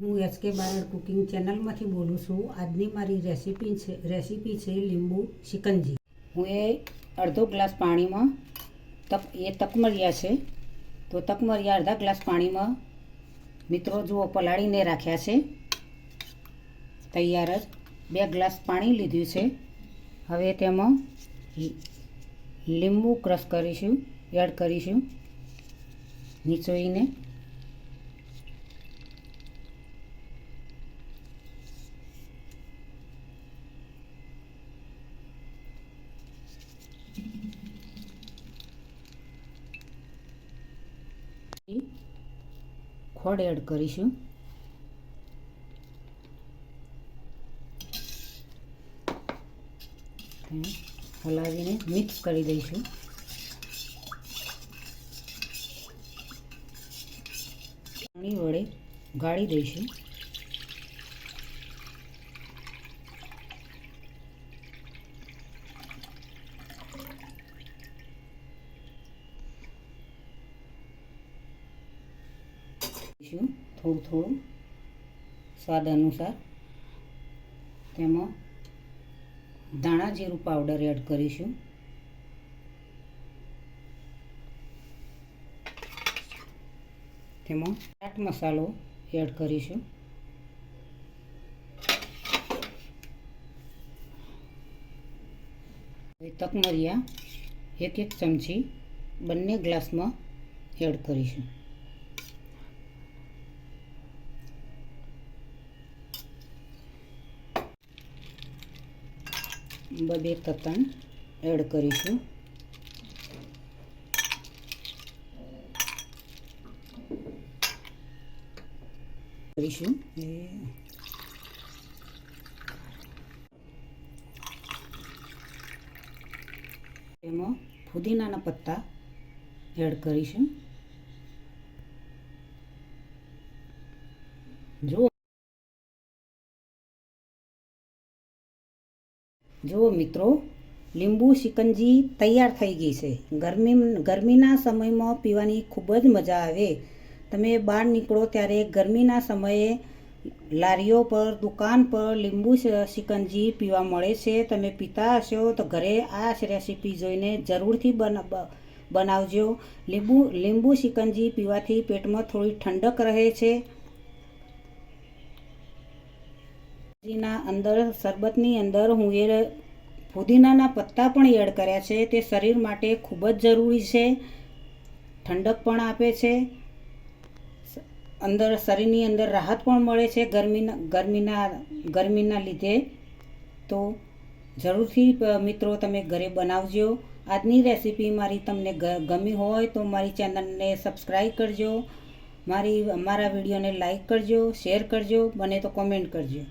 હું HK Barad cooking ચેનલમાંથી બોલું છું। આજની મારી રેસીપી છે લીંબુ શિકંજી। હું અડધો ગ્લાસ પાણીમાં તકમરિયા છે, તો તકમરિયા અડધા ગ્લાસ પાણીમાં મિત્રો જુઓ પલાળીને રાખ્યા છે તૈયાર જ। 2 ગ્લાસ પાણી લીધું છે। હવે તેમાં લીંબુ ક્રશ કરીશું, એડ કરીશું નીચોઈને। ખોડ એડ કરીશું। હલાવીને મિક્સ કરી દઈશું। પાણી વડે ગાળી દઈશું। થોડું થોડું સ્વાદ અનુસાર તેમાં ધાણા જીરું પાવડર એડ કરીશું। તેમાં ચાટ મસાલો એડ કરીશું। તકમરિયા 1 ચમચી બંને ગ્લાસમાં એડ કરીશું। બે તતન એડ કરીશું। એમાં ફુદીનાના પત્તા એડ કરીશું। જુઓ મિત્રો, લીંબુ શિકંજી તૈયાર થઈ ગઈ છે। ગરમીના સમયમાં પીવાની ખૂબ જ મજા આવે। તમે બહાર નીકળો ત્યારે ગરમીના સમયે લારીઓ પર, દુકાન પર લીંબુ શિકંજી પીવા મળે છે। તમે પીતા હશો તો ઘરે આ રેસીપી જોઈને જરૂરથી બનાવજો। લીંબુ શિકંજી પીવાથી પેટમાં થોડી ઠંડક રહે છે। શરબતની અંદર હું ફુદીનાના પત્તા પણ એડ કર્યા છે। તે શરીર માટે ખૂબ જ જરૂરી છે, ઠંડક પણ આપે છે, શરીરની અંદર રાહત પણ મળે છે ગરમીના લીધે। તો જરૂરથી મિત્રો તમે ઘરે બનાવજો। આજની રેસીપી મારી તમને ગમી હોય તો મારી ચેનલને સબસ્ક્રાઈબ કરજો, મારા વિડીયોને લાઈક કરજો, શેર કરજો, બને તો કોમેન્ટ કરજો।